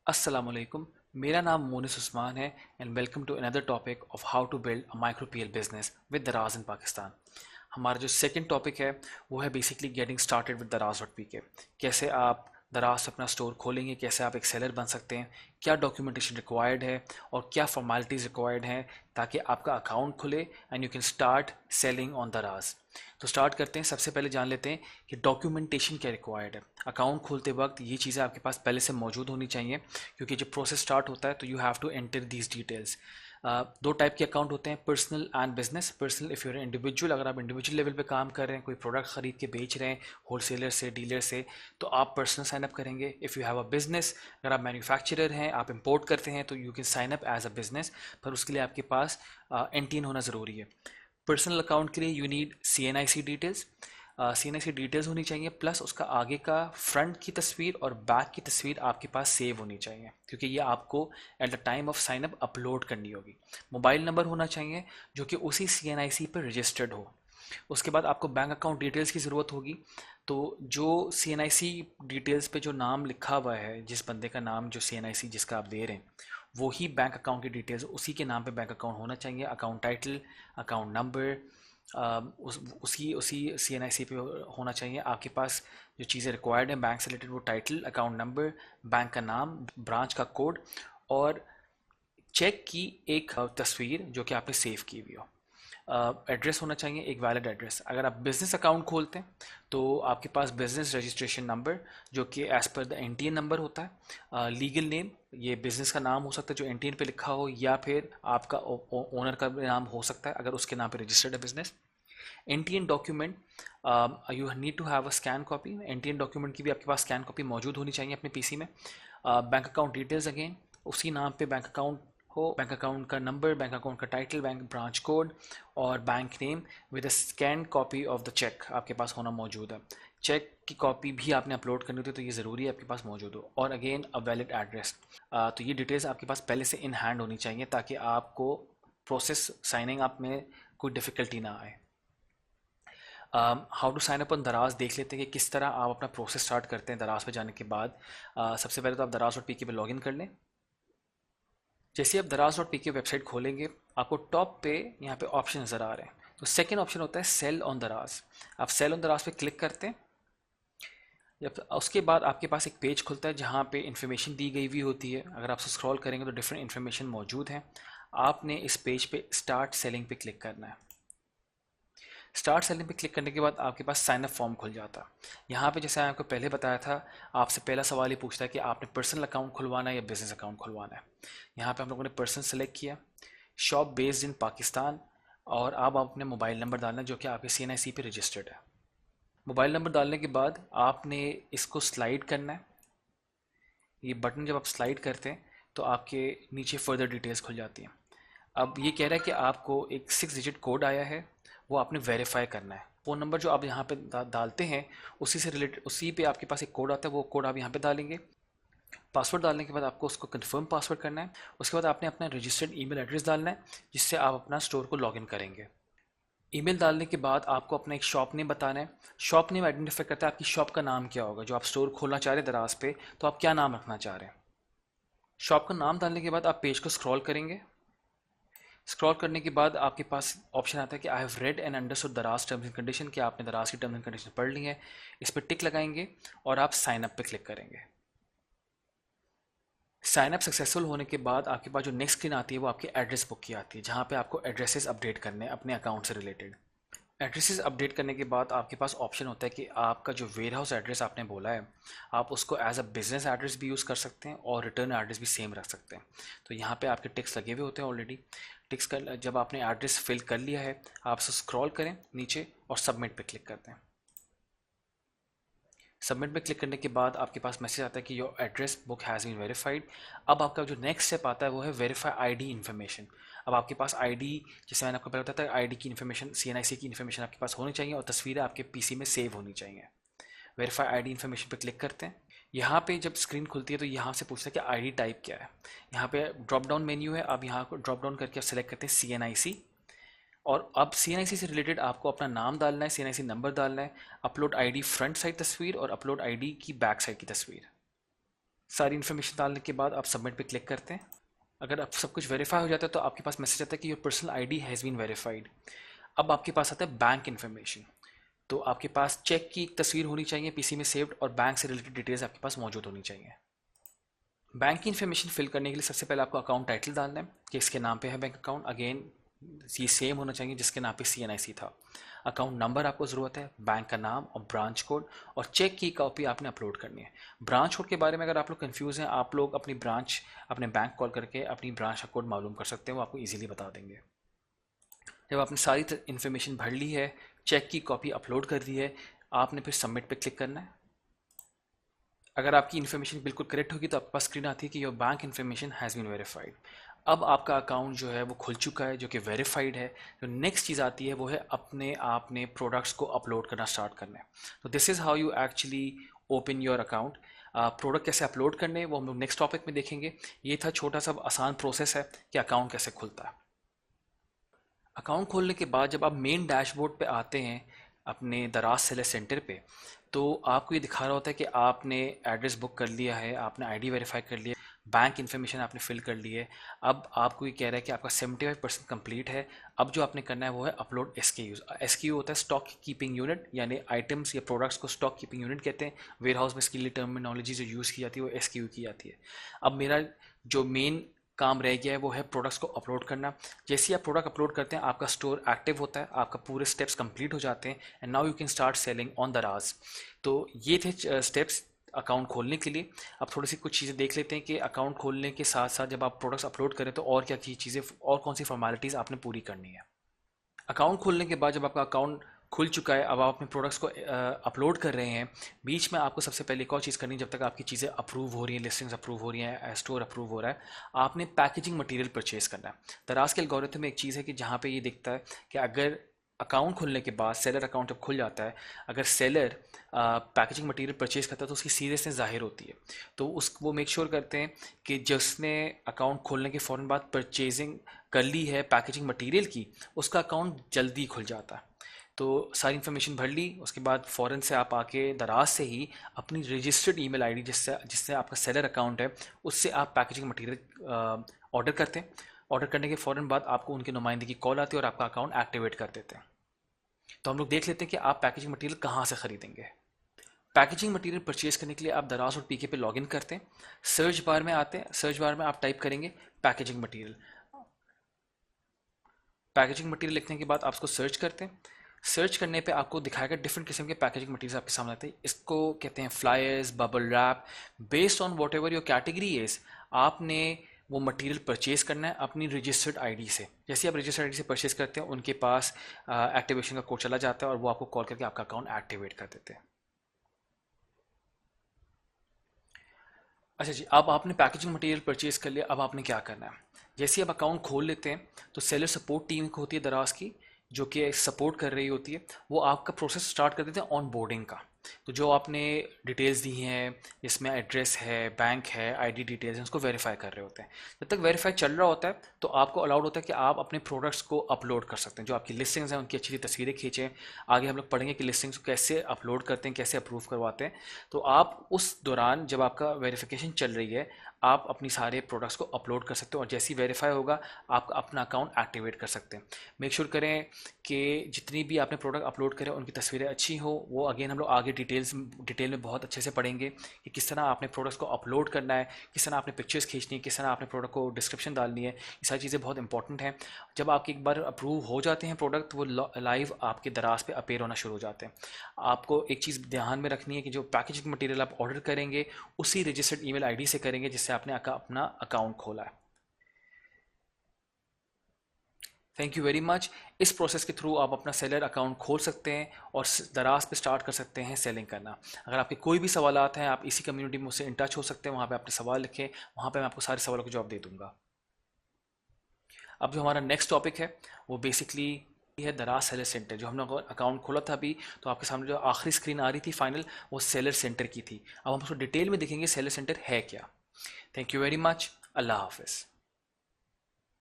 अस्सलाम वालेकुम। मेरा नाम मोनिस उस्मान है and welcome to another topic of how to build a micro PL business with Daraz in Pakistan. हमारा जो सेकंड टॉपिक है वो है बेसिकली गेटिंग स्टार्टेड विद दराज डॉट पी के। कैसे आप दराज से अपना स्टोर खोलेंगे, कैसे आप एक सेलर बन सकते हैं, क्या डॉक्यूमेंटेशन रिक्वायर्ड है और क्या फॉर्मेलिटीज़ रिक्वायर्ड हैं ताकि आपका अकाउंट खुले and you can start selling on दराज। तो स्टार्ट करते हैं। सबसे पहले जान लेते हैं कि डॉक्यूमेंटेशन क्या रिक्वायर्ड है। अकाउंट खोलते वक्त ये चीज़ें आपके पास पहले से मौजूद होनी चाहिए, क्योंकि जब प्रोसेस स्टार्ट होता है तो you have to enter these details. दो टाइप के अकाउंट होते हैं, personal and business. Personal if you're individual, अगर आप इंडिविजुअल लेवल पे काम कर रहे हैं, कोई प्रोडक्ट खरीद के बेच रहे हैं होलसेलर से, डीलर से, तो आप पर्सनल साइन अप करेंगे। If you have a business, अगर आप मैन्युफैक्चरर हैं, आप इंपोर्ट करते हैं, तो you can sign up as a business, पर उसके लिए आपके पास एनटीएन होना ज़रूरी है। पर्सनल अकाउंट के लिए you need C N I C details. C N I C details होनी चाहिए, प्लस उसका आगे का फ्रंट की तस्वीर और बैक की तस्वीर आपके पास सेव होनी चाहिए, क्योंकि ये आपको at the time of sine up upload करनी होगी। मोबाइल नंबर होना चाहिए जो कि उसी सी एन आई सी पर रजिस्टर्ड हो। उसके बाद आपको बैंक अकाउंट डिटेल्स की ज़रूरत होगी। तो जो सी एन आई सी डिटेल्स पे जो नाम लिखा हुआ है, जिस बंदे का नाम, जो सी एन आई सी जिसका आप दे रहे हैं, वो ही बैंक अकाउंट की डिटेल्स, उसी के नाम पे बैंक अकाउंट होना चाहिए। अकाउंट टाइटल, अकाउंट नंबर, उसी उसी सी एन आई सी पे होना चाहिए। आपके पास जो चीज़ें रिक्वायर्ड हैं बैंक से रिलेटेड, वो टाइटल, अकाउंट नंबर, बैंक का नाम, ब्रांच का कोड और चेक की एक तस्वीर जो कि आपने सेव की हुई हो। एड्रेस होना चाहिए, एक वैलिड एड्रेस। अगर आप बिजनेस अकाउंट खोलते हैं तो आपके पास बिजनेस रजिस्ट्रेशन नंबर, जो कि as per the NTN number होता है। लीगल नेम, ये बिजनेस का नाम हो सकता है जो एनटीएन पे लिखा हो, या फिर आपका ओनर का नाम हो सकता है अगर उसके नाम पे रजिस्टर्ड है business. NTN document, you need to have a scan copy. NTN document की भी आपके पास स्कैन कॉपी मौजूद होनी चाहिए अपने पीसी में। बैंक अकाउंट डिटेल्स, अगेन उसी नाम पे बैंक अकाउंट हो, बैंक अकाउंट का नंबर, बैंक अकाउंट का टाइटल, बैंक ब्रांच कोड और bank name with a scan copy of the cheque आपके पास होना मौजूद है। चेक की कॉपी भी आपने अपलोड करनी होती है, तो ये ज़रूरी है आपके पास मौजूद हो। और अगेन अ वैलिड एड्रेस। तो ये डिटेल्स आपके पास पहले से इन हैंड होनी चाहिए ताकि आपको प्रोसेस साइनिंग अप में कोई डिफ़िकल्टी ना आए। How to sign up on Daraz देख लेते हैं कि किस तरह आप अपना प्रोसेस स्टार्ट करते हैं दराज पे जाने के बाद। सबसे पहले तो आप दराज डॉट पी के पे लॉगिन कर लें। जैसे आप दराज डॉट पी के वेबसाइट खोलेंगे, आपको टॉप पे यहाँ पे ऑप्शन नज़र आ रहे हैं। तो सेकंड ऑप्शन होता है सेल ऑन दराज। आप सेल ऑन दराज पे क्लिक करते हैं। जब उसके बाद आपके पास एक पेज खुलता है जहाँ पे इन्फॉर्मेशन दी गई हुई होती है। अगर आप स्क्रॉल करेंगे तो डिफरेंट इन्फॉर्मेशन मौजूद हैं। आपने इस पेज पे स्टार्ट सेलिंग पे क्लिक करना है। स्टार्ट सेलिंग पे क्लिक करने के बाद आपके पास साइन अप फॉर्म खुल जाता है। यहाँ पे जैसे आपको पहले बताया था, आपसे पहला सवाल ये पूछता है कि आपने पर्सनल अकाउंट खुलवाना है या बिजनेस अकाउंट खुलवाना है। यहाँ पे हम लोगों ने पर्सनल सेलेक्ट किया, शॉप बेस्ड इन पाकिस्तान, और अब आप अपने मोबाइल नंबर डालना जो कि आपके सी एन आई सी पे रजिस्टर्ड है। मोबाइल नंबर डालने के बाद आपने इसको स्लाइड करना है। ये बटन जब आप स्लाइड करते हैं तो आपके नीचे फर्दर डिटेल्स खुल जाती हैं। अब ये कह रहा है कि आपको एक 6 डिजिट कोड आया है, वो आपने वेरीफाई करना है। फ़ोन नंबर जो आप यहाँ पे डालते हैं, उसी से रिलेटेड, उसी पे आपके पास एक कोड आता है, वो कोड आप यहाँ पे डालेंगे। पासवर्ड डालने के बाद आपको उसको कंफर्म पासवर्ड करना है। उसके बाद आपने अपना रजिस्टर्ड ईमेल एड्रेस डालना है जिससे आप अपना स्टोर को लॉगिन करेंगे। ईमेल डालने के बाद आपको अपना एक शॉप नेम बताना है। शॉप नेम आइडेंटिफाई करता है आपकी शॉप का नाम क्या होगा। जो आप स्टोर खोलना चाह रहे हैं दराज पे, तो आप क्या नाम रखना चाह रहे हैं। शॉप का नाम डालने के बाद आप पेज को स्क्रॉल करेंगे। स्क्रॉल करने के बाद आपके पास ऑप्शन आता है कि I have read and understood दराज टर्म्स एंड कंडीशन, कि आपने दराज की टर्म्स एंड कंडीशन पढ़ ली है। इस पर टिक लगाएंगे और आप साइन अप पे क्लिक करेंगे। साइन अप सक्सेसफुल होने के बाद आपके पास जो नेक्स्ट स्क्रीन आती है वो आपकी एड्रेस बुक की आती है, जहाँ पे आपको एड्रेसेस अपडेट करने हैं अपने अकाउंट से रिलेटेड। एड्रेसेस अपडेट करने के बाद आपके पास ऑप्शन होता है कि आपका जो वेयर हाउस एड्रेस आपने बोला है, आप उसको एज अ बिजनेस एड्रेस भी यूज़ कर सकते हैं और रिटर्न एड्रेस भी सेम रख सकते हैं। तो यहाँ पे आपके टिक्स लगे हुए होते हैं ऑलरेडी। टिक्स कर जब आपने एड्रेस फिल कर लिया है, आप उसे स्क्रॉल करें नीचे और सबमिट पे क्लिक करते हैं। सबमिट पे क्लिक करने के बाद आपके पास मैसेज आता है कि your address book has been verified. अब आपका जो नेक्स्ट स्टेप आता है वो है वेरीफाई आईडी इन्फॉर्मेशन। अब आपके पास आईडी, जैसे मैंने आपको पहले बताया था, आईडी की इन्फॉर्मेशन, सीएनआईसी की इन्फॉर्मेशन आपके पास होनी चाहिए और तस्वीरें आपके पीसी में सेव होनी चाहिए। वेरीफाई आईडी इन्फॉर्मेशन पे क्लिक करते हैं। यहाँ पे जब स्क्रीन खुलती है तो यहाँ से पूछता है कि आईडी टाइप क्या है। यहाँ पे ड्रॉप डाउन मेन्यू है, आप यहाँ को ड्रॉप डाउन करके आप सेलेक्ट करते हैं सीएनआईसी। और अब सीएनआईसी से रिलेटेड आपको अपना नाम डालना है, सीएनआईसी नंबर डालना है, अपलोड आईडी फ्रंट साइड तस्वीर और अपलोड आईडी की बैक साइड की तस्वीर। सारी इन्फॉर्मेशन डालने के बाद आप सबमिट पे क्लिक करते हैं। अगर आप सब कुछ वेरीफाई हो जाता है तो आपके पास मैसेज आता है कि your personal ID has been verified. अब आपके पास आता है बैंक इन्फॉर्मेशन। तो आपके पास चेक की एक तस्वीर होनी चाहिए पीसी में सेव्ड, और बैंक से रिलेटेड डिटेल्स आपके पास मौजूद होनी चाहिए। बैंक की इन्फॉर्मेशन फिल करने के लिए सबसे पहले आपको अकाउंट टाइटल डालना है कि इसके नाम पे है बैंक अकाउंट। अगेन ये सेम होना चाहिए जिसके नाम पे CNIC था। अकाउंट नंबर आपको ज़रूरत है, बैंक का नाम और ब्रांच कोड, और चेक की कॉपी आपने अपलोड करनी है। ब्रांच कोड के बारे में अगर आप लोग कंफ्यूज हैं, आप लोग अपनी ब्रांच अपने बैंक कॉल करके अपनी ब्रांच का कोड मालूम कर सकते हैं, वो आपको ईजिली बता देंगे। जब आपने सारी इन्फॉर्मेशन भर ली है, चेक की कॉपी अपलोड कर दी है, आपने फिर सबमिट पे क्लिक करना है। अगर आपकी इन्फॉर्मेशन बिल्कुल करेक्ट होगी तो आपके पास स्क्रीन आती है कि your bank information has been verified. अब आपका अकाउंट जो है वो खुल चुका है, जो कि वेरीफाइड है। जो नेक्स्ट चीज़ आती है वो है अपने आपने प्रोडक्ट्स को अपलोड करना स्टार्ट करना है। तो this is how you actually open your account. Product कैसे अपलोड करने हैं वो हम लोग नेक्स्ट टॉपिक में देखेंगे। ये था छोटा सा आसान प्रोसेस है कि अकाउंट कैसे खुलता है। अकाउंट खोलने के बाद जब आप मेन डैशबोर्ड पे आते हैं अपने दराज सेलर सेंटर पे, तो आपको ये दिखा रहा होता है कि आपने एड्रेस बुक कर लिया है, आपने आईडी वेरीफाई कर लिया, बैंक इन्फॉर्मेशन आपने फिल कर ली है। अब आपको ये कह रहा है कि आपका 75% कंप्लीट है। अब जो आपने करना है वो है अपलोड SKUs। SKU होता है स्टॉक कीपिंग यूनिट, यानी आइटम्स या प्रोडक्ट्स को स्टॉक कीपिंग यूनिट कहते हैं। वेयर हाउस में इसके लिए टर्मिनोलॉजी जो यूज़ की जाती है वो SKU की जाती है। अब मेरा जो मेन काम रह गया है वो है प्रोडक्ट्स को अपलोड करना। जैसे ही आप प्रोडक्ट अपलोड करते हैं आपका स्टोर एक्टिव होता है, आपका पूरे स्टेप्स कंप्लीट हो जाते हैं, and now you can start selling on दराज। तो ये थे स्टेप्स अकाउंट खोलने के लिए। अब थोड़ी सी कुछ चीज़ें देख लेते हैं कि अकाउंट खोलने के साथ साथ जब आप प्रोडक्ट्स अपलोड करें तो और क्या चीज़ें और कौन सी फॉर्मेलिटीज़ आपने पूरी करनी है। अकाउंट खोलने के बाद जब आपका अकाउंट खुल चुका है, अब आप अपने प्रोडक्ट्स को अपलोड कर रहे हैं, बीच में आपको सबसे पहले एक और चीज़ करनी है। जब तक आपकी चीज़ें अप्रूव हो रही हैं, लिस्टिंग्स अप्रूव हो रही हैं, स्टोर अप्रूव हो रहा है, आपने पैकेजिंग मटेरियल परचेज करना है। दराज के एल्गोरिथम में एक चीज़ है कि जहाँ पे ये दिखता है कि अगर अकाउंट खुलने के बाद सेलर अकाउंट जब खुल जाता है, अगर सेलर पैकेजिंग मटेरियल परचेज करता है तो उसकी सीरियसनेस जाहिर होती है। तो उस वो मेक श्योर करते हैं कि जिसने अकाउंट खोलने के फ़ौरन बाद परचेजिंग कर ली है पैकेजिंग मटेरियल की, उसका अकाउंट जल्दी खुल जाता है। तो सारी इन्फॉर्मेशन भर ली, उसके बाद फ़ौरन से आप आके दराज से ही अपनी रजिस्टर्ड ईमेल आईडी जिससे जिससे आपका सेलर अकाउंट है उससे आप पैकेजिंग मटेरियल ऑर्डर करते हैं। ऑर्डर करने के फ़ौरन बाद आपको उनके नुमाइंदे की कॉल आती है और आपका अकाउंट एक्टिवेट कर देते हैं। तो हम लोग देख लेते हैं कि आप पैकेजिंग मटेरियल कहाँ से ख़रीदेंगे। पैकेजिंग मटेरियल परचेज करने के लिए आप दराज और PK पे लॉगिन करते हैं। सर्च बार में आते हैं, सर्च बार में आप टाइप करेंगे पैकेजिंग मटेरियल। पैकेजिंग मटेरियल लिखने के बाद आप उसको सर्च करते हैं। सर्च करने पे आपको दिखाएगा डिफरेंट किस्म के पैकेजिंग मटेरियल आपके सामने आते हैं। इसको कहते हैं flyers, bubble wrap. Based on what ever your category is, आपने वो मटेरियल परचेज करना है अपनी रजिस्टर्ड आईडी से। जैसे आप रजिस्टर्ड आईडी से परचेज करते हैं उनके पास एक्टिवेशन का कोड चला जाता है और वो आपको कॉल करके आपका अकाउंट एक्टिवेट कर देते हैं। अच्छा जी, अब आपने पैकेजिंग मटेरियल परचेज कर लिया, अब आपने क्या करना है। जैसे ही आप अकाउंट खोल लेते हैं तो सेलर सपोर्ट टीम होती है दराज की, जो कि सपोर्ट कर रही होती है, वो आपका प्रोसेस स्टार्ट कर देते हैं ऑन बोर्डिंग का। तो जो आपने डिटेल्स दी हैं, जिसमें एड्रेस है, बैंक है, आईडी डिटेल्स हैं, उसको वेरीफाई कर रहे होते हैं। जब तक वेरीफाई चल रहा होता है तो आपको अलाउड होता है कि आप अपने प्रोडक्ट्स को अपलोड कर सकते हैं। जो आपकी लिस्टिंग्स हैं उनकी अच्छी तस्वीरें खींचें। आगे हम लोग पढ़ेंगे कि लिस्टिंग्स को कैसे अपलोड करते हैं, कैसे अप्रूव करवाते हैं। तो आप उस दौरान जब आपका वेरिफिकेशन चल रही है, आप अपनी सारे प्रोडक्ट्स को अपलोड कर सकते हो और जैसे ही वेरीफाई होगा आप अपना अकाउंट एक्टिवेट कर सकते हैं। मेक श्योर करें कि जितनी भी आपने प्रोडक्ट अपलोड करें उनकी तस्वीरें अच्छी हो। वो अगेन हम लोग आगे डिटेल में बहुत अच्छे से पढ़ेंगे कि किस तरह आपने प्रोडक्ट्स को अपलोड करना है, किस तरह आपने पिक्चर्स खींचनी है, किस तरह आपने प्रोडक्ट को डिस्क्रिप्शन डालनी है। ये सारी चीज़ें बहुत इंपॉर्टेंट हैं। जब आपके एक बार अप्रूव हो जाते हैं प्रोडक्ट, तो वो लाइव आपके दराज पे अपेयर होना शुरू हो जाते हैं। आपको एक चीज़ ध्यान में रखनी है कि जो पैकेजिंग मटेरियल आप ऑर्डर करेंगे उसी रजिस्टर्ड ईमेल आईडी से करेंगे जिससे आपने अपना अकाउंट खोला है। Thank you very much. इस प्रोसेस के थ्रू आप अपना सेलर अकाउंट खोल सकते हैं और दराज पे स्टार्ट कर सकते हैं सेलिंग करना। अगर आपके कोई भी सवालात हैं, आप इसी कम्युनिटी में मुझसे इन टच हो सकते हैं। वहाँ पे अपने सवाल लिखें, वहाँ पे मैं आपको सारे सवालों के जवाब दे दूंगा। अब जो हमारा नेक्स्ट टॉपिक है वो बेसिकली है दराज सेलर सेंटर। जो हमने अकाउंट खोला था अभी, तो आपके सामने जो आखिरी स्क्रीन आ रही थी फाइनल, वो सेलर सेंटर की थी। अब हम उसको डिटेल में देखेंगे सेलर सेंटर है क्या। Thank you very much. Allah हाफिज़।